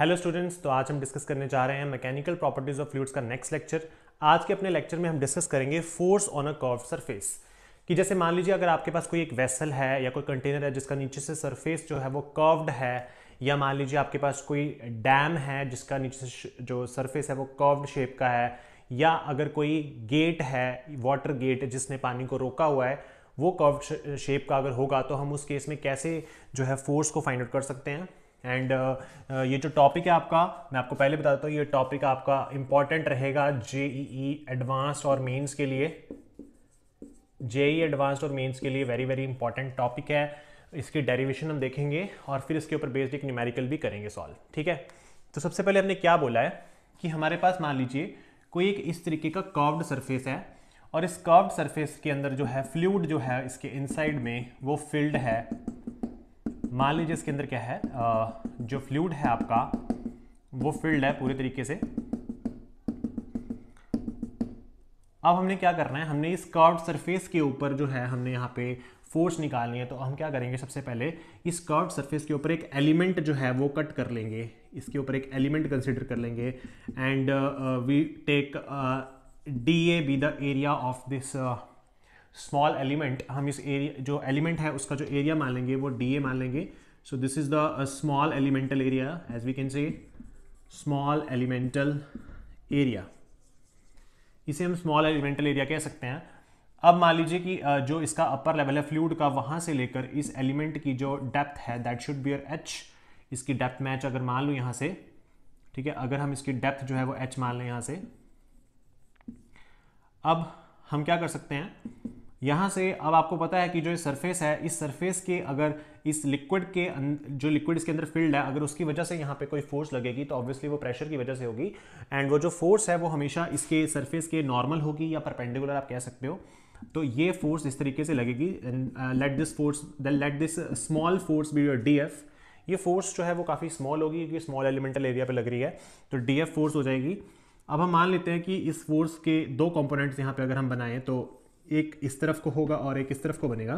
Hello students, तो आज हम डिस्कस करने जा रहे हैं मैकेनिकल प्रॉपर्टीज ऑफ फ्लूइड्स का नेक्स्ट लेक्चर। आज के अपने लेक्चर में हम डिस्कस करेंगे force on a curved surface. कि जैसे मान लीजिए अगर आपके पास कोई एक वेसल है या कोई कंटेनर है जिसका नीचे से सरफेस जो है वो कर्व्ड है, या मान लीजिए आपके पास कोई डैम है जिसका नीचे से जो सरफेस है वो कर्व्ड शेप का है, या अगर कोई गेट है, वाटर गेट जिसने पानी को रोका हुआ है, वो कर्व्ड शेप का अगर होगा तो हम उस केस में कैसे जो है फोर्स को फाइंड आउट कर सकते हैं। एंड ये जो टॉपिक है आपका, मैं आपको पहले बता देता हूँ, ये टॉपिक आपका इंपॉर्टेंट रहेगा जेईई एडवांस्ड और मेंस के लिए। जेईई एडवांस्ड और मेंस के लिए वेरी वेरी इंपॉर्टेंट टॉपिक है। इसकी डेरिवेशन हम देखेंगे और फिर इसके ऊपर बेस्ड एक न्यूमेरिकल भी करेंगे सॉल्व। ठीक है, तो सबसे पहले हमने क्या बोला है कि हमारे पास मान लीजिए कोई एक इस तरीके का कर्व्ड सरफेस है, और इस कर्व्ड सरफेस के अंदर जो है फ्लूइड जो है इसके इनसाइड में वो फिल्ड है। मान लीजिए इसके अंदर क्या है, जो फ्लूइड है आपका वो फिल्ड है पूरे तरीके से। अब हमने क्या करना है, हमने इस कर्व्ड सरफेस के ऊपर जो है हमने यहाँ पे फोर्स निकालनी है। तो हम क्या करेंगे, सबसे पहले इस कर्व्ड सरफेस के ऊपर एक एलिमेंट जो है वो कट कर लेंगे, इसके ऊपर एक एलिमेंट कंसिडर कर लेंगे। And we take DA be the area of this small element. हम इस एरिया जो एलिमेंट है उसका जो एरिया मान लेंगे वो DA मान लेंगे। So this is the small elemental area, as we can say small elemental area. इसे हम स्मॉल एलिमेंटल एरिया कह सकते हैं। अब मान लीजिए कि जो इसका अपर लेवल है फ्लूइड का, वहां से लेकर इस एलिमेंट की जो डेप्थ है दैट शुड बी H। इसकी डेप्थ मैच अगर मान लूँ यहाँ से, ठीक है, अगर हम इसकी डेप्थ जो है वो H मान लें यहाँ से। अब हम क्या कर सकते हैं यहाँ से, अब आपको पता है कि जो सरफेस है, इस सरफेस के अगर इस लिक्विड के जो लिक्विड इसके अंदर फील्ड है, अगर उसकी वजह से यहाँ पे कोई फोर्स लगेगी तो ऑब्वियसली वो प्रेशर की वजह से होगी। एंड वो जो फोर्स है वो हमेशा इसके सरफेस के नॉर्मल होगी या परपेंडिकुलर आप कह सकते हो। तो ये फोर्स इस तरीके से लगेगी। Let this small force be your DF। ये फोर्स जो है वो काफ़ी स्मॉल होगी क्योंकि स्मॉल एलिमेंटल एरिया पे लग रही है, तो DF फोर्स हो जाएगी। अब हम मान लेते हैं कि इस फोर्स के दो कंपोनेंट्स यहाँ पे अगर हम बनाएं तो एक इस तरफ को होगा और एक इस तरफ को बनेगा।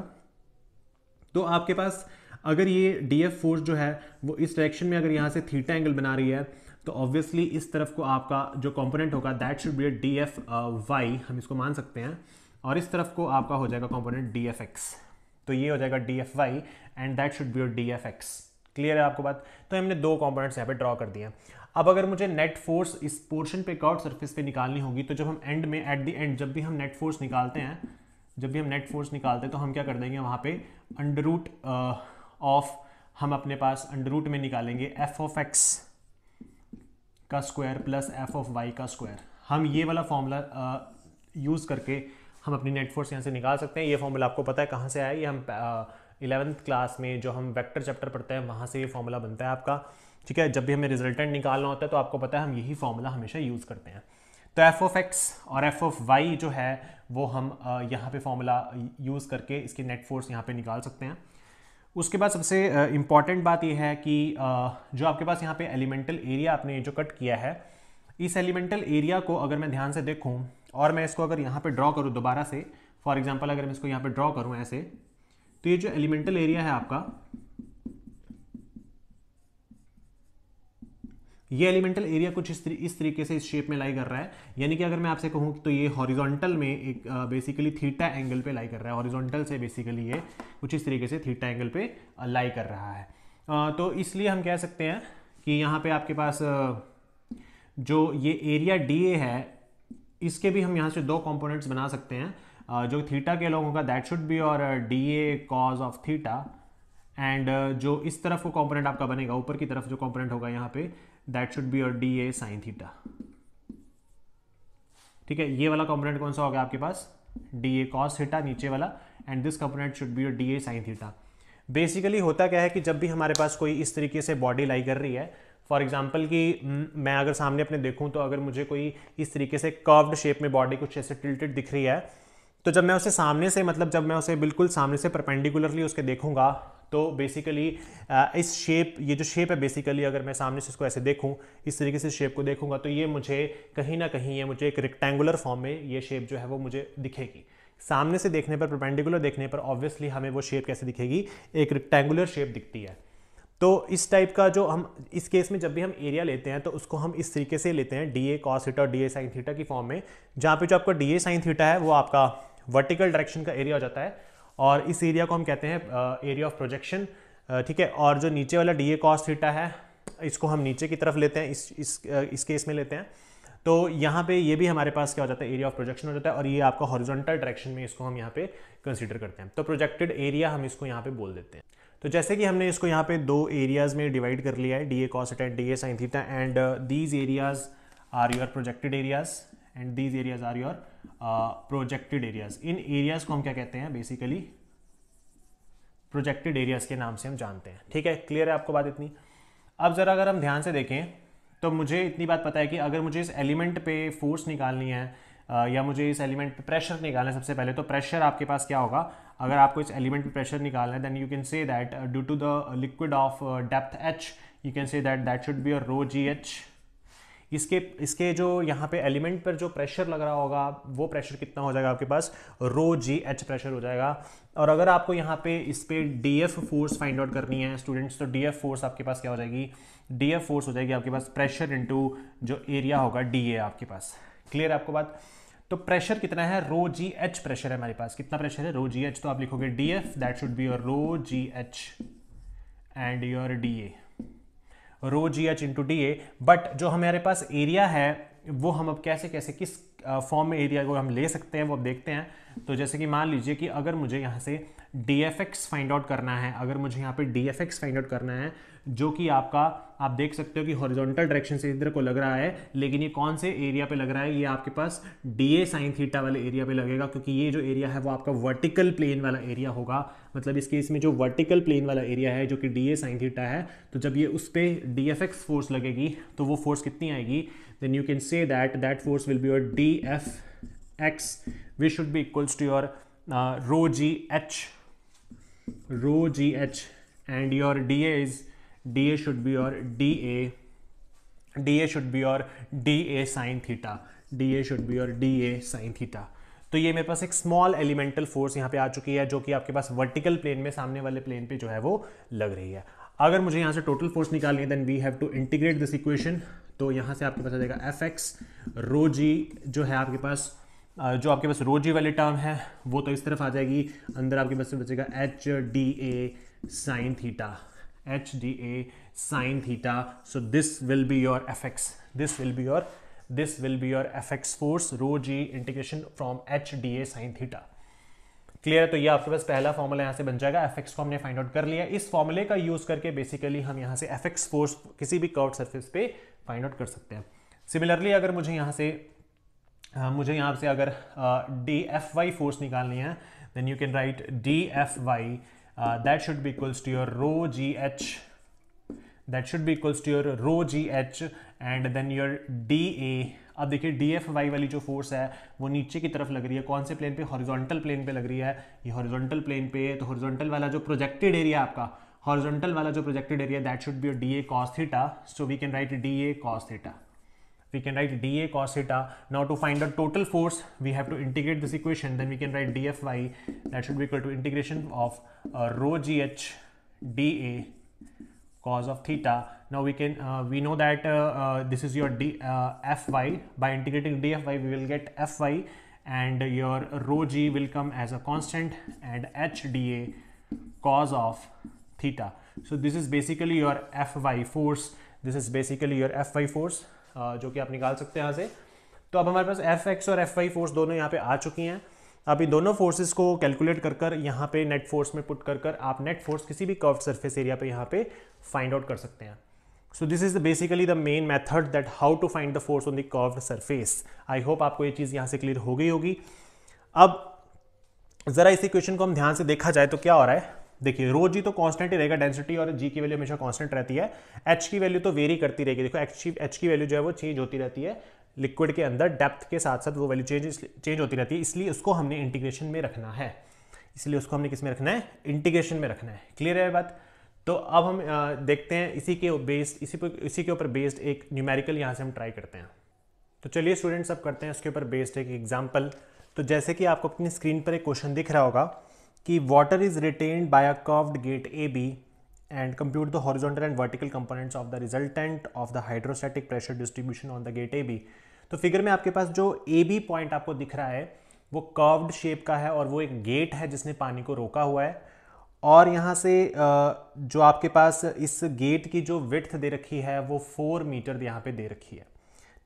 तो आपके पास अगर ये DF फोर्स जो है वो इस डायरेक्शन में अगर यहाँ से थीटा एंगल बना रही है, तो ऑब्वियसली इस तरफ को आपका जो कंपोनेंट होगा that should B DF Y, हम इसको मान सकते हैं। और इस तरफ को आपका हो जाएगा कंपोनेंट DFX, तो ये हो जाएगा DFY and that should B DFX। Clear है आपको बात? तो हमने दो कंपोनेंट्स यहाँ पे ड्रॉ कर दिए। अब अगर मुझे नेट फोर्स इस पोर्शन पे कर्व्ड सरफेस पे निकालनी होगी, तो जब हम एंड में एट द एंड जब भी हम नेट फोर्स निकालते हैं, तो हम क्या कर देंगे वहाँ पे अंडर रूट ऑफ, हम अपने पास अंडर रूट में निकालेंगे f ऑफ x का square plus f of y का स्क्वायर। हम ये वाला फॉर्मूला यूज़ करके हम अपनी नेट फोर्स यहाँ से निकाल सकते हैं। ये फॉर्मूला आपको पता है कहाँ से आया, ये हम 11th क्लास में जो हम वेक्टर चैप्टर पढ़ते हैं वहाँ से ये फॉर्मूला बनता है आपका। ठीक है, जब भी हमें रिजल्टेंट निकालना होता है तो आपको पता है हम यही फॉर्मूला हमेशा यूज़ करते हैं। तो f ऑफ x और f ऑफ y जो है वो हम यहाँ पे फॉर्मूला यूज़ करके इसकी नेट फोर्स यहाँ पे निकाल सकते हैं। उसके बाद सबसे इम्पॉर्टेंट बात ये है कि जो आपके पास यहाँ पे एलिमेंटल एरिया आपने जो कट किया है, इस एलिमेंटल एरिया को अगर मैं ध्यान से देखूँ और मैं इसको अगर यहाँ पे ड्रॉ करूँ दोबारा से, फॉर एग्जाम्पल अगर मैं इसको यहाँ पे ड्रॉ करूँ ऐसे, तो ये जो एलिमेंटल एरिया है आपका, ये एलिमेंटल एरिया कुछ इस तरीके से इस शेप में लाई कर रहा है। यानी कि अगर मैं आपसे कहूँ तो ये हॉरिजॉन्टल में एक बेसिकली थीटा एंगल पे लाई कर रहा है। हॉरिजॉन्टल से बेसिकली ये कुछ इस तरीके से थीटा एंगल पे लाई कर रहा है। तो इसलिए हम कह सकते हैं कि यहाँ पे आपके पास जो ये एरिया DA है, इसके भी हम यहाँ से दो कंपोनेंट्स बना सकते हैं। जो थीटा के अलॉन्ग होगा दैट शुड बी और DA cause of theta, and जो इस तरफ को कंपोनेंट आपका बनेगा, ऊपर की तरफ जो कंपोनेंट होगा यहाँ पे दैट शुड बी और DA साइन थीटा। ठीक है, ये वाला कंपोनेंट कौन सा होगा आपके पास, DA कॉस थीटा नीचे वाला, and this component should be और DA साइन थीटा। बेसिकली होता क्या है कि जब भी हमारे पास कोई इस तरीके से बॉडी लाई कर रही है, फॉर एग्जाम्पल कि मैं अगर सामने अपने देखूं तो अगर मुझे कोई इस तरीके से कर्व्ड शेप में बॉडी कुछ ऐसे टिल्टेड दिख रही है, तो जब मैं उसे सामने से, मतलब जब मैं उसे बिल्कुल सामने से परपेंडिकुलरली उसके देखूंगा, तो बेसिकली इस शेप, ये जो शेप है बेसिकली अगर मैं सामने से इसको ऐसे देखूं, इस तरीके से शेप को देखूंगा, तो ये मुझे कहीं ना कहीं ये मुझे एक रेक्टेंगुलर फॉर्म में ये शेप जो है वो मुझे दिखेगी। सामने से देखने पर, परपेंडिकुलर देखने पर ऑब्वियसली हमें वो शेप कैसे दिखेगी, एक रेक्टेंगुलर शेप दिखती है। तो इस टाइप का जो हम इस केस में जब भी हम एरिया लेते हैं तो उसको हम इस तरीके से लेते हैं डी ए कॉस थीटा और डी ए साइन थीटा की फॉर्म में, जहाँ पे जो आपका डी ए साइन थीटा है वो आपका वर्टिकल डायरेक्शन का एरिया हो जाता है और इस एरिया को हम कहते हैं एरिया ऑफ प्रोजेक्शन, ठीक है। और जो नीचे वाला डी ए कॉस थीटा है इसको हम नीचे की तरफ लेते हैं, इस केस में लेते हैं। तो यहाँ पे ये भी हमारे पास क्या हो जाता है, एरिया ऑफ प्रोजेक्शन हो जाता है और ये आपका हॉरिजॉन्टल डायरेक्शन में इसको हम यहाँ पे कंसीडर करते हैं। तो प्रोजेक्टेड एरिया हम इसको यहाँ पे बोल देते हैं। तो जैसे कि हमने इसको यहाँ पे दो एरियाज में डिवाइड कर लिया है, D A cos theta and D A sine theta, and these areas are your projected areas and these areas are your projected areas. इन एरियाज को हम क्या कहते हैं, बेसिकली प्रोजेक्टेड एरियाज के नाम से हम जानते हैं, ठीक है। क्लियर है आपको बात इतनी? अब जरा अगर हम ध्यान से देखें तो मुझे इतनी बात पता है कि अगर मुझे इस एलिमेंट पे फोर्स निकालनी है या मुझे इस एलिमेंट पे प्रेशर निकालना है, सबसे पहले तो प्रेशर आपके पास क्या होगा, अगर आपको इस एलिमेंट पे प्रेशर निकालना है then you can say that due to the liquid of depth h you can say that should be your rho G H. इसके जो यहाँ पे एलिमेंट पर जो प्रेशर लग रहा होगा वो प्रेशर कितना हो जाएगा आपके पास, रो जी एच प्रेशर हो जाएगा। और अगर आपको यहाँ पे इस पे D F force find out करनी है स्टूडेंट्स, तो डी एफ फोर्स आपके पास क्या हो जाएगी, डी एफ फोर्स हो जाएगी आपके पास प्रेशर इनटू जो एरिया होगा डी ए आपके पास। क्लियर है आपको बात? तो प्रेशर कितना है, रो जी एच प्रेशर है हमारे पास। कितना प्रेशर है, रो जी एच। तो आप लिखोगे D F that should be your rho G H and your D A, rho G H into D A. But जो हमारे पास एरिया है वो हम अब कैसे कैसे किस फॉर्म में एरिया को हम ले सकते हैं वो अब देखते हैं। तो जैसे कि मान लीजिए कि अगर मुझे यहाँ से D F x find out करना है, अगर मुझे यहाँ पे D F x find out करना है जो कि आपका आप देख सकते हो कि हॉरिजॉन्टल डायरेक्शन से इधर को लग रहा है, लेकिन ये कौन से एरिया पे लग रहा है, ये आपके पास डी ए साइन थीटा वाले एरिया पे लगेगा, क्योंकि ये जो एरिया है वो आपका वर्टिकल प्लेन वाला एरिया होगा। मतलब इस केस में जो वर्टिकल प्लेन वाला एरिया है जो कि डी ए साइन थीटा है, तो जब ये उस पर डी एफ एक्स फोर्स लगेगी तो वो फोर्स कितनी आएगी, then you can say that force will be your D F X which should be equals to your rho G H and your DA should be your DA should be your DA sin theta, DA should be your DA sin theta। तो ये मेरे पास एक small elemental force यहाँ पे आ चुकी है जो कि आपके पास वर्टिकल प्लेन में सामने वाले प्लेन पे जो है वो लग रही है। अगर मुझे यहाँ से टोटल फोर्स निकालनी है then we have to integrate this equation. तो यहाँ से आपके पास आ जाएगा एफ एक्स रो जी जो है आपके पास जो आपके पास रो जी वाली टर्म है वो तो इस तरफ आ जाएगी, अंदर आपके पास बचेगा H D A sine theta, H D A sine theta. So this will be your F X, this will be your F X force rho G integration from H D A sine theta. Clear है? तो ये आपके पास पहला formula यहाँ से बन जाएगा। F x को हमने फाइंड आउट कर लिया। इस फॉर्मूले का यूज करके बेसिकली हम यहाँ से एफ एक्स फोर्स किसी भी कर्व्ड सरफेस पे फाइंड आउट कर सकते हैं। सिमिलरली अगर मुझे यहाँ से अगर डी एफ वाई फोर्स निकालनी है then you can write D F Y that should be equals to your rho G H, that should be equals to your rho G H and then your D A. अब देखिए D F Y वाली जो force है वो नीचे की तरफ लग रही है, कौन से प्लेन पे, हॉरिजॉन्टल प्लेन पे लग रही है। ये हॉरिजॉन्टल प्लेन पे है तो हॉरिजॉन्टल वाला जो प्रोजेक्टेड एरिया आपका, हॉरिजॉन्टल वाला जो projected area that should be your D A cos theta. So we can write D A cos theta, we can write dA cos theta. Now to find the total force we have to integrate this equation, then we can write dFy that should be equal to integration of rho gh dA cos of theta. Now we know that this is your Fy. By integrating dFy we will get Fy and your rho g will come as a constant and h dA cos of theta. So this is basically your Fy force, this is basically your Fy force जो कि आप निकाल सकते हैं यहाँ से। तो अब हमारे पास एफ एक्स और एफ वाई फोर्स दोनों यहाँ पे आ चुकी हैं। अब इन दोनों फोर्सेस को कैलकुलेट कर यहाँ पे नेट फोर्स में पुट कर आप नेट फोर्स किसी भी कर्व्ड सरफेस एरिया पे यहाँ पे फाइंड आउट कर सकते हैं। So this is basically the main method that how to find the force on the curved surface. I hope आपको ये चीज़ यहाँ से क्लियर हो गई होगी। अब जरा इस इक्वेशन को हम ध्यान से देखा जाए तो क्या हो रहा है, देखिए रो जी तो कांस्टेंट ही रहेगा, डेंसिटी और जी की वैल्यू हमेशा कांस्टेंट रहती है, एच की वैल्यू तो वेरी करती रहेगी। देखो एच की वैल्यू जो है वो चेंज होती रहती है लिक्विड के अंदर, डेप्थ के साथ साथ वो वैल्यू चेंज होती रहती है, इसलिए उसको हमने इंटीग्रेशन में रखना है, इसलिए उसको हमने किस में रखना है, इंटीग्रेशन में रखना है। क्लियर है बात? तो अब हम देखते हैं इसी के ऊपर बेस्ड एक न्यूमेरिकल यहाँ से हम ट्राई करते हैं। तो चलिए स्टूडेंट्स अब करते हैं इसके ऊपर बेस्ड एक एग्जाम्पल। तो जैसे कि आपको अपनी स्क्रीन पर एक क्वेश्चन दिख रहा होगा कि water is retained by a curved gate A B and compute the horizontal and vertical components of the resultant of the hydrostatic pressure distribution on the gate AB। तो फिगर में आपके पास जो AB पॉइंट आपको दिख रहा है वो curved shape का है और वो एक गेट है जिसने पानी को रोका हुआ है। और यहाँ से जो आपके पास इस गेट की जो विड्थ दे रखी है वो 4 मीटर यहाँ पे दे रखी है,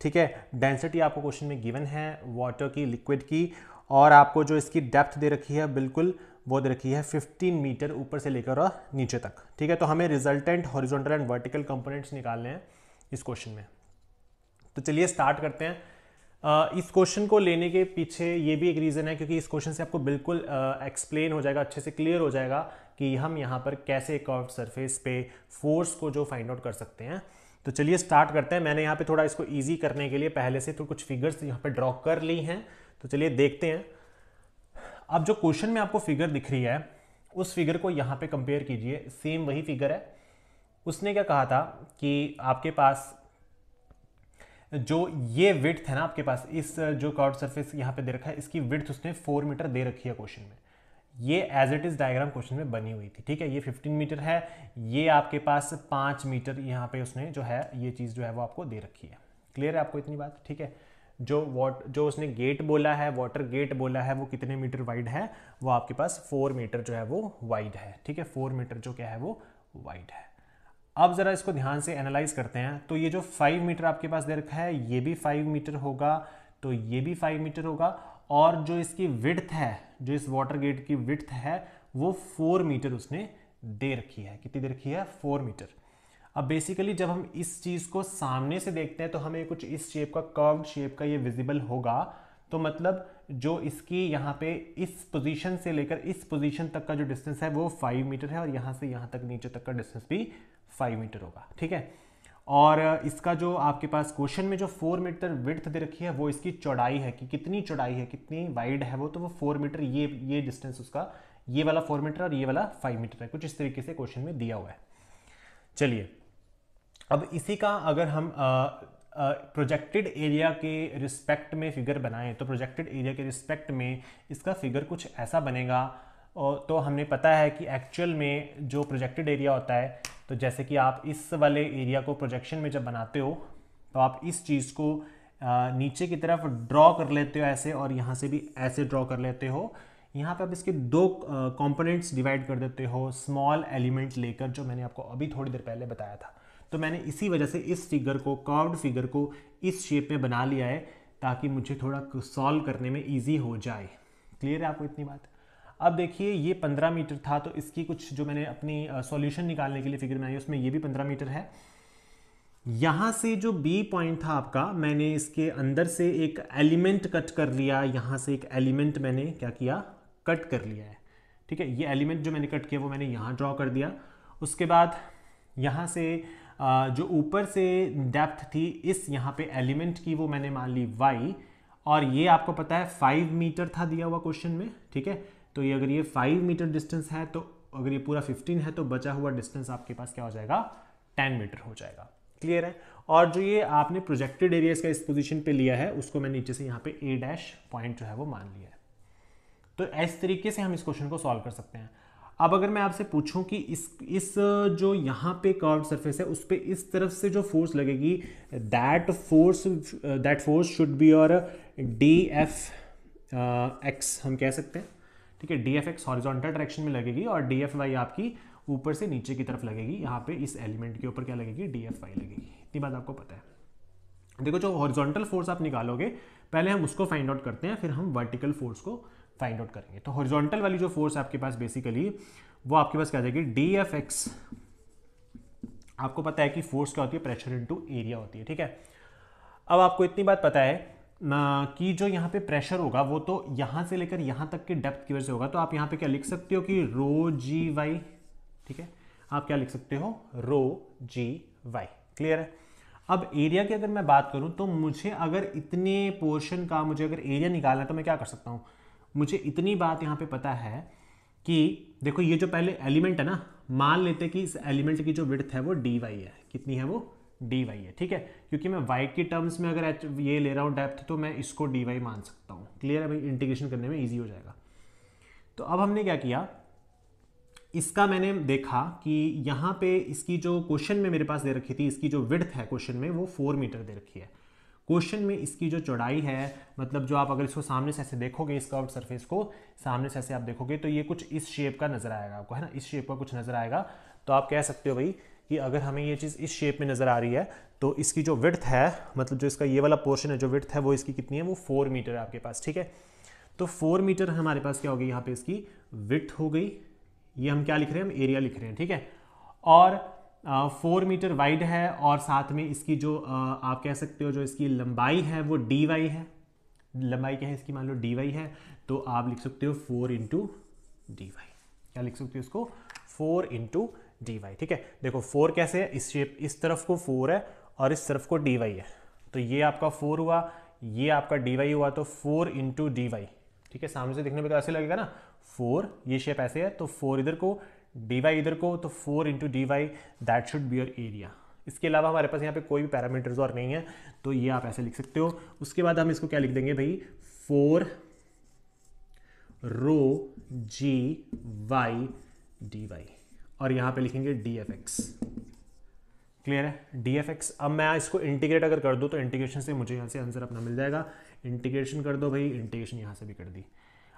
ठीक है। डेंसिटी आपको क्वेश्चन में गिवन है वाटर की, लिक्विड की, और आपको जो इसकी डेप्थ दे रखी है बिल्कुल वो दे रखी है 15 मीटर ऊपर से लेकर और नीचे तक, ठीक है। तो हमें resultant horizontal and vertical components निकालने हैं इस क्वेश्चन में। तो चलिए स्टार्ट करते हैं। इस क्वेश्चन को लेने के पीछे ये भी एक रीज़न है क्योंकि इस क्वेश्चन से आपको बिल्कुल एक्सप्लेन हो जाएगा, अच्छे से क्लियर हो जाएगा कि हम यहाँ पर कैसे कर्व्ड सरफेस पे फोर्स को जो फाइंड आउट कर सकते हैं। तो चलिए स्टार्ट करते हैं। मैंने यहाँ पे थोड़ा इसको ईजी करने के लिए पहले से तो कुछ फिगर्स यहाँ पे ड्रॉ कर ली हैं, तो चलिए देखते हैं। अब जो क्वेश्चन में आपको फिगर दिख रही है उस फिगर को यहाँ पे कंपेयर कीजिए, सेम वही फिगर है। उसने क्या कहा था कि आपके पास जो ये विड्थ है ना, आपके पास इस जो कर्व्ड सरफेस यहाँ पे दे रखा है इसकी विड्थ उसने 4 मीटर दे रखी है क्वेश्चन में। ये as it is diagram question में बनी हुई थी, ठीक है। ये 15 मीटर है, ये आपके पास 5 मीटर यहाँ पे उसने जो है ये चीज़ जो है वो आपको दे रखी है। क्लियर है आपको इतनी बात, ठीक है। जो उसने गेट बोला है, वाटर गेट बोला है, वो कितने मीटर वाइड है, वो आपके पास 4 मीटर जो है वो वाइड है, ठीक है। 4 मीटर जो क्या है वो वाइड है। अब जरा इसको ध्यान से एनालाइज करते हैं। तो ये जो 5 मीटर आपके पास दे रखा है ये भी 5 मीटर होगा, तो ये भी 5 मीटर होगा, और जो इसकी विड्थ है, जो इस वाटर गेट की विड्थ है वो 4 मीटर उसने दे रखी है। कितनी दे रखी है? 4 मीटर। अब बेसिकली जब हम इस चीज़ को सामने से देखते हैं तो हमें कुछ इस शेप का, कर्व्ड शेप का ये विजिबल होगा। तो मतलब जो इसकी यहाँ पे इस पोजीशन से लेकर इस पोजीशन तक का जो डिस्टेंस है वो 5 मीटर है, और यहाँ से यहाँ तक नीचे तक का डिस्टेंस भी 5 मीटर होगा, ठीक है। और इसका जो आपके पास क्वेश्चन में जो 4 मीटर विड्थ दे रखी है वो इसकी चौड़ाई है कि कितनी चौड़ाई है, कितनी वाइड है वो, तो वो 4 मीटर, ये डिस्टेंस उसका, ये वाला 4 मीटर और ये वाला 5 मीटर है। कुछ इस तरीके से क्वेश्चन में दिया हुआ है। चलिए अब इसी का अगर हम प्रोजेक्टेड एरिया के रिस्पेक्ट में फिगर बनाएं तो प्रोजेक्टेड एरिया के रिस्पेक्ट में इसका फिगर कुछ ऐसा बनेगा। और तो हमने पता है कि एक्चुअल में जो प्रोजेक्टेड एरिया होता है, तो जैसे कि आप इस वाले एरिया को प्रोजेक्शन में जब बनाते हो तो आप इस चीज़ को नीचे की तरफ ड्रॉ कर लेते हो ऐसे, और यहाँ से भी ऐसे ड्रॉ कर लेते हो। यहाँ पे आप इसके दो कंपोनेंट्स डिवाइड कर देते हो स्मॉल एलिमेंट लेकर, जो मैंने आपको अभी थोड़ी देर पहले बताया था। तो मैंने इसी वजह से इस फिगर को, कर्व्ड फिगर को इस शेप में बना लिया है ताकि मुझे थोड़ा सॉल्व करने में ईजी हो जाए। क्लियर है आपको इतनी बात? अब देखिए ये 15 मीटर था, तो इसकी कुछ जो मैंने अपनी सॉल्यूशन निकालने के लिए फिगर बनाई उसमें ये भी 15 मीटर है। यहाँ से जो बी पॉइंट था आपका, मैंने इसके अंदर से एक एलिमेंट कट कर लिया, यहाँ से एक एलिमेंट मैंने क्या किया, कट कर लिया है, ठीक है। ये एलिमेंट जो मैंने कट किया वो मैंने यहाँ ड्रॉ कर दिया। उसके बाद यहाँ से जो ऊपर से डेप्थ थी इस यहाँ पे एलिमेंट की वो मैंने मान ली y, और ये आपको पता है 5 मीटर था दिया हुआ क्वेश्चन में, ठीक है। तो ये अगर ये 5 मीटर डिस्टेंस है, तो अगर ये पूरा 15 है तो बचा हुआ डिस्टेंस आपके पास क्या हो जाएगा, 10 मीटर हो जाएगा। क्लियर है? और जो ये आपने प्रोजेक्टेड एरिया इसका इस पोजीशन पे लिया है उसको मैं नीचे से यहाँ पे A डैश पॉइंट जो है वो मान लिया है। तो इस तरीके से हम इस क्वेश्चन को सॉल्व कर सकते हैं। अब अगर मैं आपसे पूछूं कि इस जो यहाँ पे कर्व्ड सरफेस है उस पे इस तरफ से जो फोर्स लगेगी, दैट फोर्स शुड बी और DF(x) हम कह सकते हैं, ठीक है। DF(x) हॉरिजॉन्टल डायरेक्शन में लगेगी और DFy आपकी ऊपर से नीचे की तरफ लगेगी। यहाँ पे इस एलिमेंट के ऊपर क्या लगेगी, DFy लगेगी। इतनी बात आपको पता है। देखो जो हॉरिजॉन्टल फोर्स आप निकालोगे पहले हम उसको फाइंड आउट करते हैं, फिर हम वर्टिकल फोर्स को फाइंड आउट करेंगे। तो हॉरिजॉन्टल वाली जो फोर्स आपके पास बेसिकली वो आपके पास क्या आ जाएगी, DFX। आपको पता है कि फोर्स क्या होती है, प्रेशर इनटू एरिया होती है, ठीक है। अब आपको इतनी बात पता है कि जो यहाँ पे प्रेशर होगा वो तो यहाँ से लेकर यहाँ तक के डेप्थ की वजह से होगा। तो आप यहाँ पे क्या लिख सकते हो कि ρgy, ठीक है। आप क्या लिख सकते हो, ρgy। क्लियर है? अब एरिया की अगर मैं बात करूं तो मुझे अगर इतने पोर्शन का मुझे अगर एरिया निकालना है तो मैं क्या कर सकता हूं, मुझे इतनी बात यहाँ पे पता है कि देखो ये जो पहले एलिमेंट है ना, मान लेते हैं कि इस एलिमेंट की जो विड्थ है वो dy है। कितनी है वो, dy है, ठीक है। क्योंकि मैं y की टर्म्स में अगर ये ले रहा हूँ डेप्थ, तो मैं इसको dy मान सकता हूँ। क्लियर है भाई? इंटीग्रेशन करने में ईजी हो जाएगा। तो अब हमने क्या किया, इसका मैंने देखा कि यहाँ पे इसकी जो क्वेश्चन में मेरे पास दे रखी थी, इसकी जो विड्थ है क्वेश्चन में वो 4 मीटर दे रखी है। क्वेश्चन में इसकी जो चौड़ाई है, मतलब जो आप अगर इसको सामने से ऐसे देखोगे, इस कर्व्ड सरफेस को सामने से ऐसे आप देखोगे तो ये कुछ इस शेप का नजर आएगा आपको, है ना, इस शेप का कुछ नजर आएगा। तो आप कह सकते हो भाई कि अगर हमें ये चीज़ इस शेप में नजर आ रही है तो इसकी जो विड्थ है, मतलब जो इसका ये वाला पोर्शन है, जो विड्थ है वो इसकी कितनी है, वो 4 मीटर है आपके पास। ठीक है, तो 4 मीटर हमारे पास क्या हो गई, यहाँ पे इसकी विड्थ हो गई। ये हम क्या लिख रहे हैं, हम एरिया लिख रहे हैं। ठीक है, और 4 मीटर वाइड है, और साथ में इसकी जो आप कह सकते हो जो इसकी लंबाई है वो dy है। लंबाई क्या है इसकी, मान लो dy है, तो आप लिख सकते हो 4 इंटू dy। क्या लिख सकते हो इसको, 4 इंटू dy। ठीक है, देखो 4 कैसे है, इस शेप, इस तरफ को 4 है और इस तरफ को dy है, तो ये आपका 4 हुआ, ये आपका dy हुआ, तो 4 इंटू dy। ठीक है, सामने से देखने में तो ऐसे लगेगा ना, 4, ये शेप ऐसे है, तो 4 इधर को, dy इधर को, तो 4 into dy, that should be your area. इसके अलावा हमारे पास यहाँ पे कोई भी पैरामीटर्स और नहीं है, तो ये आप ऐसे लिख सकते हो। उसके बाद हम इसको क्या लिख देंगे भाई, 4 रो जी वाई डी वाई, और यहाँ पे लिखेंगे dfx। क्लियर है, dfx। अब मैं इसको इंटीग्रेट अगर कर दूँ तो इंटीग्रेशन से मुझे यहाँ से आंसर अपना मिल जाएगा। इंटीग्रेशन कर दो भाई, इंटीग्रेशन यहाँ से भी कर दी।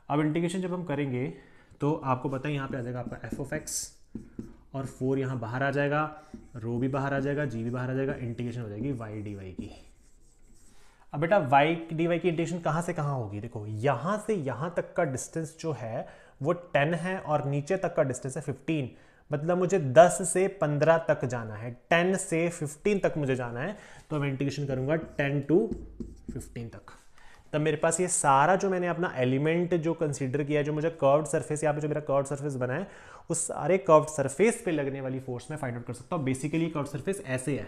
अब इंटीग्रेशन जब हम करेंगे तो आपको पता है यहाँ पे आ जाएगा आपका f(x), और 4 यहाँ बाहर आ जाएगा, रो भी बाहर आ जाएगा, जी भी बाहर आ जाएगा, इंटीग्रेशन हो जाएगी y dy की। अब बेटा y dy की इंटीग्रेशन कहाँ से कहाँ होगी, देखो यहाँ से यहाँ तक का डिस्टेंस जो है वो 10 है, और नीचे तक का डिस्टेंस है 15। मतलब मुझे 10 से 15 तक जाना है, 10 से 15 तक मुझे जाना है, तो मैं इंटीग्रेशन करूंगा 10 to 15 तक। तब मेरे पास ये सारा जो मैंने अपना एलिमेंट जो कंसीडर किया है, जो मुझे कर्व्ड सरफेस, यहाँ पे जो मेरा कर्व्ड सरफेस बना है, उस सारे कर्व्ड सरफेस पे लगने वाली फोर्स में फाइंड आउट कर सकता हूँ। बेसिकली कर्व्ड सरफेस ऐसे है,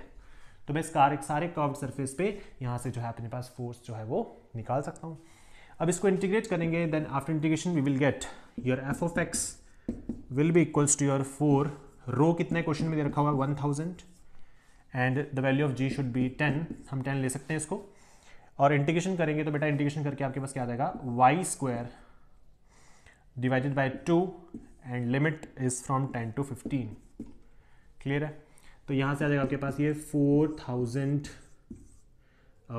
तो मैं इस सारे कर्व्ड सरफेस पे यहाँ से जो है अपने पास फोर्स जो है वो निकाल सकता हूँ। अब इसको इंटीग्रेट करेंगे, then after integration we will get your f(x) will be equals to your 4 rho, कितने क्वेश्चन में दे रखा हुआ 1000, and the value of g should be 10, हम 10 ले सकते हैं इसको। और इंटीग्रेशन करेंगे तो बेटा इंटीग्रेशन करके आपके पास क्या आ जाएगा, y² divided by 2, and limit is from 10 to 15। Clear है, तो यहाँ से आ जाएगा आपके पास ये 4000,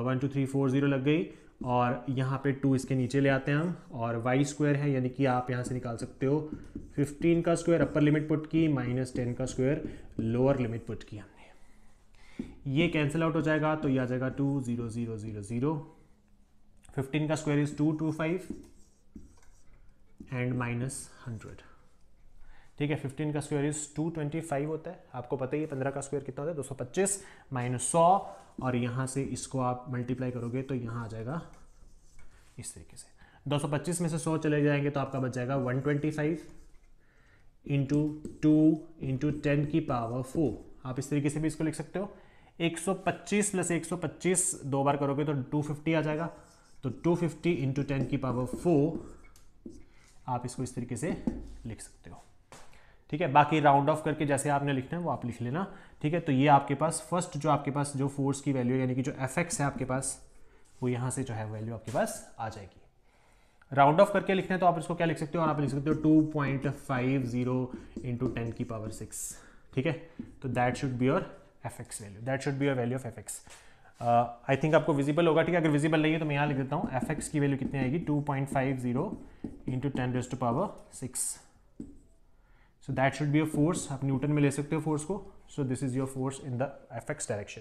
1 2 3 4 0 लग गई, और यहाँ पे 2 इसके नीचे ले आते हैं हम, और y² है, यानी कि आप यहाँ से निकाल सकते हो 15 का स्क्वायर अपर लिमिट पुट की, माइनस 10 का स्क्वायर लोअर लिमिट पुट की हमने। ये कैंसिल आउट हो जाएगा, तो ये आ जाएगा 2 0 0 0 0। 15 का स्क्वायर इज 225 एंड माइनस 100। ठीक है, 15 का स्क्वायर इज 225 होता है, आपको पता ही है 15 का स्क्वायर कितना होता है, 225 माइनस 100, और यहाँ से इसको आप मल्टीप्लाई करोगे तो यहाँ आ जाएगा इस तरीके से। 225 में से 100 चले जाएंगे तो आपका बच जाएगा 125 इंटू 2 इंटू 10 की पावर 4। आप इस तरीके से भी इसको लिख सकते हो। 125 प्लस 125 दो बार करोगे तो 250 आ जाएगा, तो 250 इंटू 10 की पावर 4 आप इसको इस तरीके से लिख सकते हो। ठीक है, बाकी राउंड ऑफ करके जैसे आपने लिखना है वो आप लिख लेना। ठीक है, तो ये आपके पास फर्स्ट जो आपके पास जो फोर्स की वैल्यू यानी कि जो f(x) है आपके पास, वो यहाँ से जो है वैल्यू आपके पास आ जाएगी। राउंड ऑफ करके लिखना है तो आप इसको क्या लिख सकते हो, और आप लिख सकते हो 2.50 इंटू 10 की पावर 6। ठीक है, तो that should be your f(x) value, that should be your value of f(x). I think आपको विजिबल होगा। ठीक है, अगर विजिबल नहीं है तो मैं यहाँ लिख देता हूँ, f(x) की वैल्यू कितनी आएगी, 2.50 into 10 raise to power 6। So that should be your force. आप न्यूटन में ले सकते हो फोर्स को। So this is your force in the f(x) direction.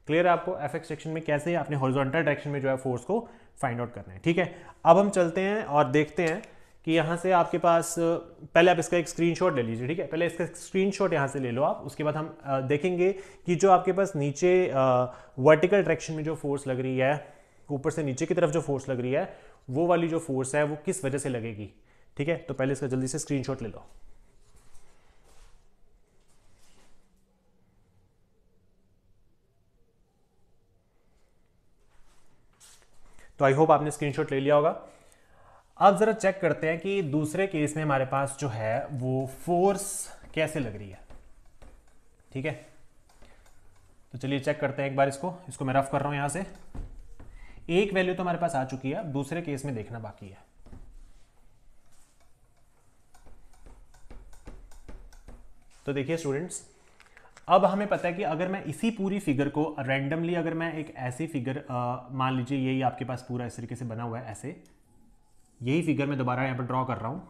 Clear है आपको f(x) डायरेक्शन में कैसे आपने हॉरिजॉन्टल डायरेक्शन में जो है फोर्स को फाइंड आउट करना है। ठीक है, अब हम चलते हैं और देखते हैं कि यहाँ से आपके पास, पहले आप इसका एक स्क्रीनशॉट ले लीजिए। ठीक है, पहले इसका स्क्रीनशॉट यहाँ से ले लो आप, उसके बाद हम देखेंगे कि जो आपके पास नीचे वर्टिकल डायरेक्शन में जो फोर्स लग रही है, ऊपर से नीचे की तरफ जो फोर्स लग रही है, वो वाली जो फोर्स है वो किस वजह से लगेगी। ठीक है, तो पहले इसका जल्दी से स्क्रीनशॉट ले लो। तो आई होप आपने स्क्रीनशॉट ले लिया होगा। अब जरा चेक करते हैं कि दूसरे केस में हमारे पास जो है वो फोर्स कैसे लग रही है। ठीक है, तो चलिए चेक करते हैं एक बार इसको मैं रफ कर रहा हूं। यहां से एक वैल्यू तो हमारे पास आ चुकी है, अब दूसरे केस में देखना बाकी है। तो देखिए स्टूडेंट्स, अब हमें पता है कि अगर मैं इसी पूरी फिगर को रैंडमली, अगर मैं एक ऐसी फिगर मान लीजिए यही आपके पास पूरा इस तरीके से बना हुआ है, ऐसे यही फिगर मैं दोबारा यहाँ पर ड्रॉ कर रहा हूँ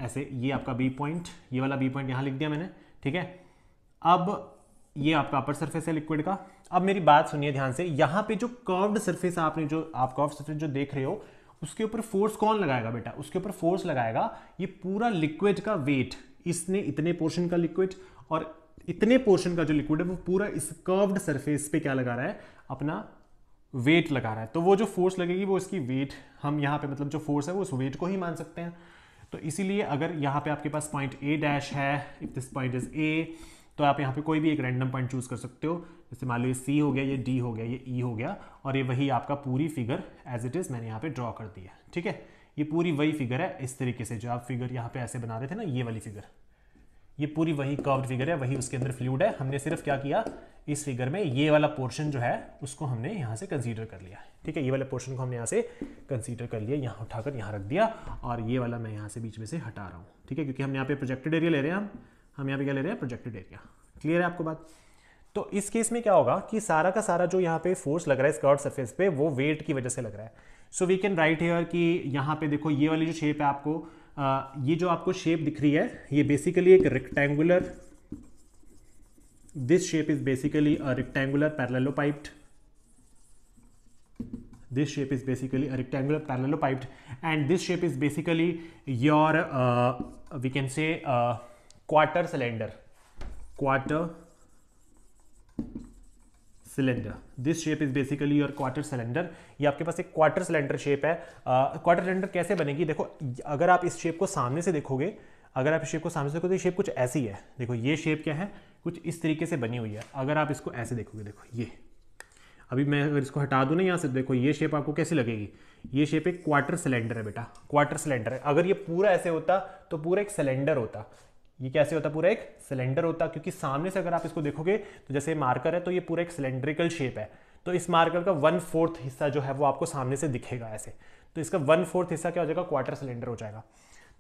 ऐसे, ये आपका बी पॉइंट, ये वाला बी पॉइंट यहाँ लिख दिया मैंने, ठीक है। अब ये आपका अपर सरफेस है लिक्विड का। अब मेरी बात सुनिए ध्यान से, यहाँ पे जो कर्व्ड सरफेस आपने जो आप कर्व्ड सरफेस जो देख रहे हो, उसके ऊपर फोर्स कौन लगाएगा बेटा? उसके ऊपर फोर्स लगाएगा ये पूरा लिक्विड का वेट। इसने इतने पोर्शन का लिक्विड और इतने पोर्शन का जो लिक्विड है वो पूरा इस कर्व्ड सरफेस पे क्या लगा रहा है? अपना वेट लगा रहा है। तो वो जो फोर्स लगेगी वो इसकी वेट, हम यहाँ पे मतलब जो फोर्स है वो उस वेट को ही मान सकते हैं। तो इसीलिए अगर यहाँ पे आपके पास पॉइंट ए डैश है, if this point is a, तो आप यहाँ पे कोई भी एक रैंडम पॉइंट चूज कर सकते हो। जैसे मान लो ये सी हो गया, ये डी हो गया, ये ई हो गया, और ये वही आपका पूरी फिगर एज इट इज मैंने यहाँ पे ड्रॉ कर दी है, ठीक है। ये पूरी वही फिगर है इस तरीके से, जो आप फिगर यहाँ पे ऐसे बना रहे थे ना, ये वाली फिगर, ये पूरी वही कर्व्ड फिगर है, वही उसके अंदर फ्लूइड है। हमने सिर्फ क्या किया, इस फिगर में ये वाला पोर्शन जो है उसको हमने यहाँ से कंसीडर कर लिया, ठीक है। ये वाले पोर्शन को हमने यहाँ से कंसीडर कर लिया, यहाँ उठाकर यहाँ रख दिया, और ये वाला मैं यहाँ से बीच में से हटा रहा हूँ, ठीक है, क्योंकि हम यहाँ पे प्रोजेक्टेड एरिया ले रहे हैं, हम यहाँ पे क्या ले रहे हैं? Projected area. क्लियर है आपको बात? तो इस केस में क्या होगा कि सारा का सारा जो यहाँ पे फोर्स लग रहा है इस कर्व्ड सरफेस पे, वो वेट की वजह से लग रहा है। So we can write here कि यहाँ पे देखो ये वाली जो शेप है आपको, ये जो आपको शेप दिख रही है, ये बेसिकली एक rectangular, this shape is basically a rectangular parallelepiped, this shape is basically a rectangular parallelopiped, and this shape is basically your we can say quarter cylinder, this shape is basically your quarter cylinder। ये आपके पास एक quarter cylinder shape है। Quarter cylinder कैसे बनेगी? देखो, अगर आप इस शेप को सामने से देखोगे, अगर आप इस शेप को सामने से देखोगे तो ये शेप कुछ ऐसी है। देखो ये शेप क्या है, कुछ इस तरीके से बनी हुई है। अगर आप इसको ऐसे देखोगे, देखो ये, अभी मैं अगर इसको हटा दूं ना यहाँ से, देखो ये शेप आपको कैसी लगेगी? ये शेप एक क्वार्टर सिलेंडर है बेटा, क्वार्टर सिलेंडर है। अगर ये पूरा ऐसे होता तो पूरा एक सिलेंडर होता। ये कैसे होता? पूरा एक सिलेंडर होता, क्योंकि सामने से अगर आप इसको देखोगे तो जैसे मार्कर है तो ये पूरा एक सिलेंड्रिकल शेप है। तो इस मार्कर का 1/4 हिस्सा जो है वो आपको सामने से दिखेगा ऐसे, तो इसका 1/4 हिस्सा क्या हो जाएगा? क्वार्टर सिलेंडर हो जाएगा।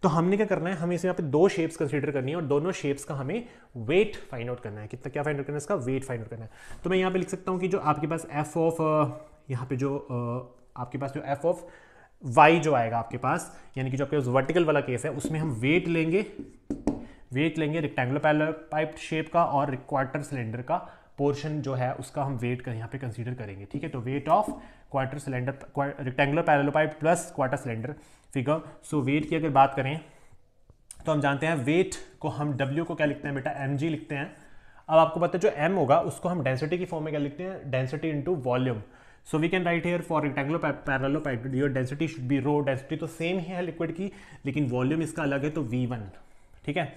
तो हमने क्या करना है, हमें इस यहाँ पे दो शेप्स कंसीडर करनी है, और दोनों शेप्स का हमें वेट फाइंड आउट करना है। कितना क्या फाइंड आउट करना है? इसका वेट फाइंड आउट करना है। तो मैं यहाँ पे लिख सकता हूँ कि जो आपके पास एफ ऑफ, यहाँ पे जो आपके पास जो एफ ऑफ वाई जो आएगा आपके पास, यानी कि जो आपके पास वर्टिकल वाला केस है, उसमें हम वेट लेंगे रेक्टेंगुलर पैरेललोपाइप्ड शेप का, और क्वार्टर सिलेंडर का पोर्शन जो है उसका हम वेट का यहाँ पे कंसीडर करेंगे, ठीक है। तो weight of quarter cylinder, rectangular parallelopiped plus quarter cylinder figure. So weight की अगर बात करें तो हम जानते हैं वेट को हम W को क्या लिखते हैं बेटा? mg लिखते हैं। अब आपको पता है जो m होगा उसको हम डेंसिटी की फॉर्म में क्या लिखते हैं? Density into volume. So we can write here for rectangular parallelopiped your density should be rho. Density तो सेम ही है लिक्विड की, लेकिन वॉल्यूम इसका अलग है, तो V1, ठीक है।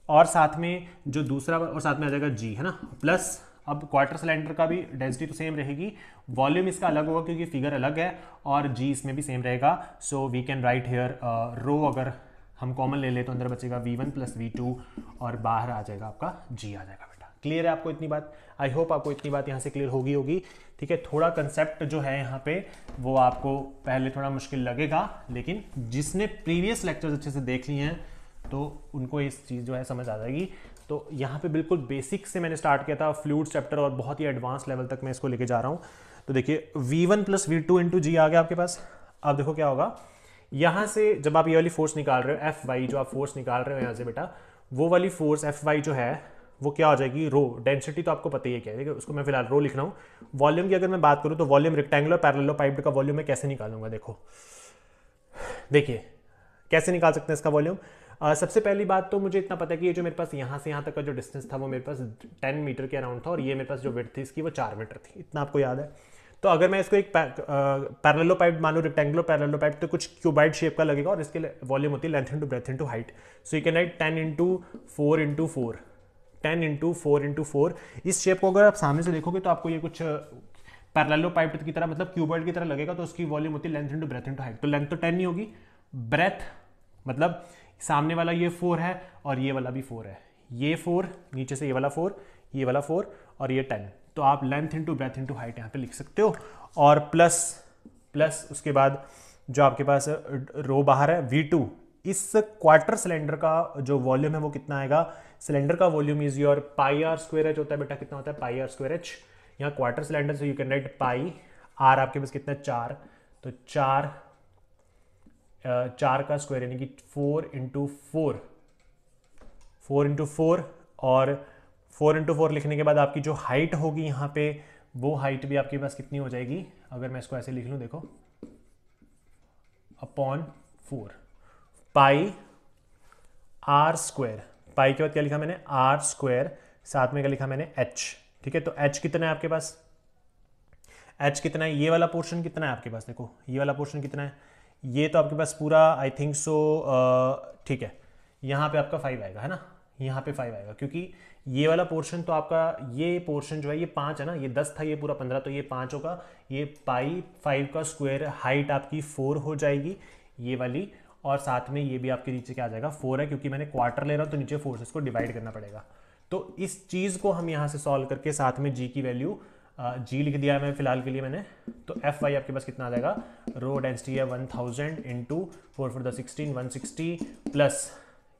और साथ में जो दूसरा, और साथ में आ जाएगा G, है ना, प्लस अब क्वार्टर सिलेंडर का भी डेंसिटी तो सेम रहेगी, वॉल्यूम इसका अलग होगा क्योंकि फिगर अलग है, और जी इसमें भी सेम रहेगा। So we can write here row, अगर हम कॉमन ले ले तो अंदर बचेगा V1 प्लस V2, और बाहर आ जाएगा आपका G आ जाएगा बेटा। क्लियर है आपको इतनी बात? आई होप आपको इतनी बात यहाँ से क्लियर होगी, ठीक है। थोड़ा कंसेप्ट जो है यहाँ पे वो आपको पहले थोड़ा मुश्किल लगेगा, लेकिन जिसने प्रीवियस लेक्चर्स अच्छे से देख लिए हैं तो उनको इस चीज़ जो है समझ आ जाएगी। तो यहाँ पे बिल्कुल बेसिक से मैंने स्टार्ट किया था फ्लूइड चैप्टर, और बहुत ही एडवांस लेवल तक मैं इसको लेके जा रहा हूँ। तो देखिए V1 प्लस V2 इंटू जी आ गया आपके पास। अब देखो क्या होगा, यहाँ से जब आप ये वाली फोर्स निकाल रहे हो, एफ वाई जो आप फोर्स निकाल रहे हो यहाँ से बेटा, वो वाली फोर्स एफ वाई जो है वो क्या हो जाएगी? रो। डेंसिटी तो आपको पता ही है क्या है, देखिए उसको मैं फिलहाल रो लिख रहा हूँ। वॉल्यूम की अगर मैं बात करूँ तो वॉल्यूम रेक्टेंगुलर पैरेललोपाइप्ड का वॉल्यूम मैं कैसे निकालूंगा? देखो, देखिए कैसे निकाल सकते हैं इसका वॉल्यूम। सबसे पहली बात तो मुझे इतना पता है कि ये जो मेरे पास यहाँ से यहाँ तक का जो डिस्टेंस था वो मेरे पास 10 मीटर के अराउंड था, और ये मेरे पास जो विड्थ थी इसकी वो 4 मीटर थी, इतना आपको याद है। तो अगर मैं इसको एक पैरेललोपाइप्ड मानूं, रेक्टेंगुलर पैरेललोपाइप्ड, तो कुछ क्यूबाइड शेप का लगेगा, और इसके वॉल्यूम होती है length into breadth into height. So you can right 10 into 4 into 4, 10 into 4 into 4। इस शेप को अगर आप सामने से देखोगे तो आपको ये कुछ पैरेललोपाइप्ड की तरह, मतलब क्यूबॉइड की तरह लगेगा। तो उसकी वॉल्यूम होती है length into breadth into height. तो लेंथ तो 10 नहीं होगी, ब्रेथ मतलब सामने वाला ये 4 है और ये वाला भी 4 है, ये 4 नीचे से ये वाला 4, ये वाला 4 और ये 10। तो आप length into breadth into height यहाँ पे लिख सकते हो, और प्लस उसके बाद जो आपके पास रो बाहर है V2, इस क्वार्टर सिलेंडर का जो वॉल्यूम है वो कितना आएगा, सिलेंडर का volume is your pi are square H होता है बेटा, कितना होता है पाई आर स्क्वायर एच। यहाँ क्वार्टर सिलेंडर से you can write pi R, आपके पास कितना है 4, तो 4 का स्क्वायर यानी कि 4 इंटू 4, 4 इंटू 4, और 4 इंटू 4 लिखने के बाद आपकी जो हाइट होगी यहाँ पे वो हाइट भी आपके पास कितनी हो जाएगी, अगर मैं इसको ऐसे लिख लूँ देखो, अपॉन 4 पाई आर स्क्वायर, पाई के बाद क्या लिखा मैंने आर स्क्वायर, साथ में क्या लिखा मैंने एच। ठीक है, तो एच कितना है आपके पास, एच कितना है, ये वाला पोर्शन कितना है आपके पास, देखो ये वाला पोर्शन कितना है, ये तो आपके पास पूरा आई थिंक सो, ठीक है, यहाँ पे आपका 5 आएगा है ना, यहाँ पे 5 आएगा, क्योंकि ये वाला पोर्शन तो आपका, ये पोर्शन जो है ये 5 है ना, ये 10 था, ये पूरा 15, तो ये 5 होगा, ये पाई 5 का स्क्वायर, हाइट आपकी 4 हो जाएगी ये वाली, और साथ में ये भी आपके नीचे क्या आ जाएगा 4 है, क्योंकि मैंने क्वार्टर ले रहा हूँ तो नीचे 4 से इसको डिवाइड करना पड़ेगा। तो इस चीज़ को हम यहाँ से सॉल्व करके साथ में जी की वैल्यू, जी लिख दिया है मैं फिलहाल के लिए मैंने, तो एफ वाई आपके पास कितना आ जाएगा, रो डेंसिटी है 1000 इंटू 4 4 16 160 प्लस,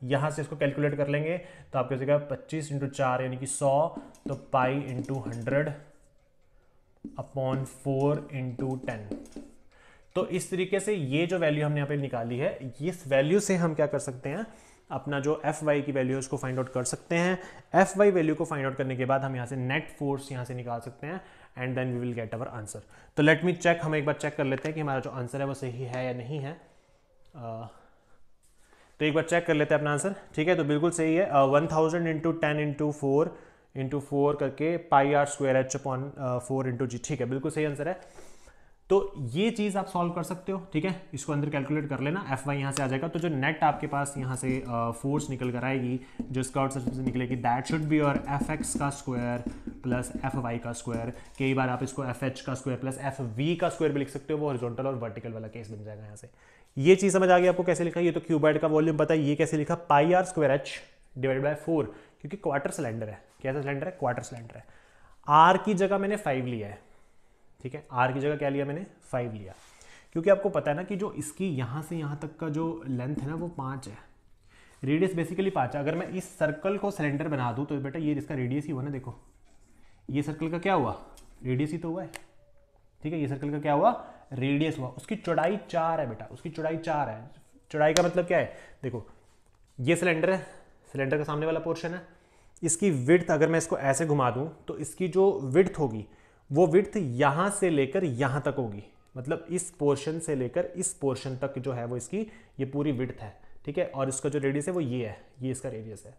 यहाँ से इसको कैलकुलेट कर लेंगे तो आपके जगह 25 इंटू 4 यानी कि 100, तो पाई इंटू 100 अपॉन 4 इंटू 10। तो इस तरीके से ये जो वैल्यू हमने यहाँ पे निकाली है, इस वैल्यू से हम क्या कर सकते हैं, अपना जो एफ वाई की वैल्यू है उसको फाइंड आउट कर सकते हैं। एफ वाई वैल्यू को फाइंड आउट करने के बाद हम यहाँ से नेट फोर्स यहाँ से निकाल सकते हैं, and then we will get our answer. तो लेट मी चेक, हम एक बार चेक कर लेते हैं कि हमारा जो आंसर है वो सही है या नहीं है। तो एक बार चेक कर लेते हैं अपना आंसर। ठीक है, तो बिल्कुल सही है, 1000 इंटू 10 इंटू 4 करके pi are square h upon 4 into g. ठीक है, बिल्कुल सही आंसर है। तो ये चीज़ आप सॉल्व कर सकते हो। ठीक है, इसको अंदर कैलकुलेट कर लेना, एफ वाई यहाँ से आ जाएगा, तो जो नेट आपके पास यहाँ से फोर्स निकल कर आएगी, जो स्कर्ट सर्फेस से निकलेगी, दैट शुड बी और एफ एक्स का स्क्वायर प्लस एफ वाई का स्क्वायर। कई बार आप इसको एफ एच का स्क्वायर प्लस एफ वी का स्क्वायर भी लिख सकते हो, वो हॉरिजॉन्टल और वर्टिकल वाला केस बन जाएगा यहाँ से। ये चीज़ समझ आ गई आपको कैसे लिखा, ये तो क्यूबॉइड का वॉल्यूम पता है, ये कैसे लिखा, pi are square h divide by 4, क्योंकि क्वार्टर सिलेंडर है। कैसा सिलेंडर है, क्वार्टर सिलेंडर है। आर की जगह मैंने 5 लिया है। ठीक है, आर की जगह क्या लिया मैंने, 5 लिया, क्योंकि आपको पता है ना कि जो इसकी यहाँ से यहाँ तक का जो लेंथ है ना वो 5 है, रेडियस बेसिकली 5 है। अगर मैं इस सर्कल को सिलेंडर बना दूँ तो बेटा ये इसका रेडियस ही हुआ ना, देखो ये सर्कल का क्या हुआ, रेडियस ही तो हुआ है। ठीक है, ये सर्कल का क्या हुआ, रेडियस हुआ। उसकी चौड़ाई 4 है बेटा, उसकी चौड़ाई 4 है। चौड़ाई का मतलब क्या है, देखो ये सिलेंडर है, सिलेंडर का सामने वाला पोर्शन है, इसकी विड्थ अगर मैं इसको ऐसे घुमा दूं तो इसकी जो विड्थ होगी वो विड्थ यहां से लेकर यहां तक होगी, मतलब इस पोर्शन से लेकर इस पोर्शन तक जो है वो इसकी ये पूरी विड्थ है। ठीक है, और इसका जो रेडियस है वो ये है, ये इसका रेडियस है।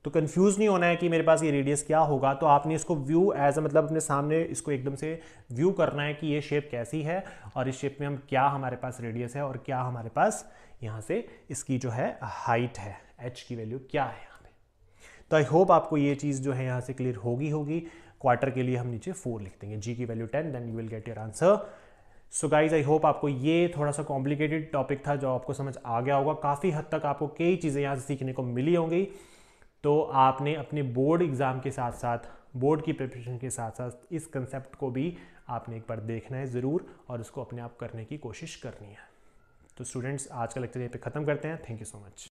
तो कंफ्यूज नहीं होना है कि मेरे पास ये रेडियस क्या होगा, तो आपने इसको व्यू एज अ मतलब अपने सामने इसको एकदम से व्यू करना है कि ये शेप कैसी है और इस शेप में हम क्या हमारे पास रेडियस है और क्या हमारे पास यहाँ से इसकी जो है हाइट है, एच की वैल्यू क्या है यहाँ पे। तो आई होप आपको ये चीज़ जो है यहाँ से क्लियर होगी। क्वार्टर के लिए हम नीचे 4 लिख देंगे, जी की value 10, then you will get your answer. So guys I hope आपको ये थोड़ा सा कॉम्प्लिकेटेड टॉपिक था जो आपको समझ आ गया होगा। काफ़ी हद तक आपको कई चीज़ें यहाँ से सीखने को मिली होंगी। तो आपने अपने बोर्ड एग्ज़ाम के साथ साथ, बोर्ड की प्रिपरेशन के साथ साथ इस कंसेप्ट को भी आपने एक बार देखना है ज़रूर, और इसको अपने आप करने की कोशिश करनी है। तो स्टूडेंट्स, आज का लेक्चर यहीं पे ख़त्म करते हैं। Thank you so much.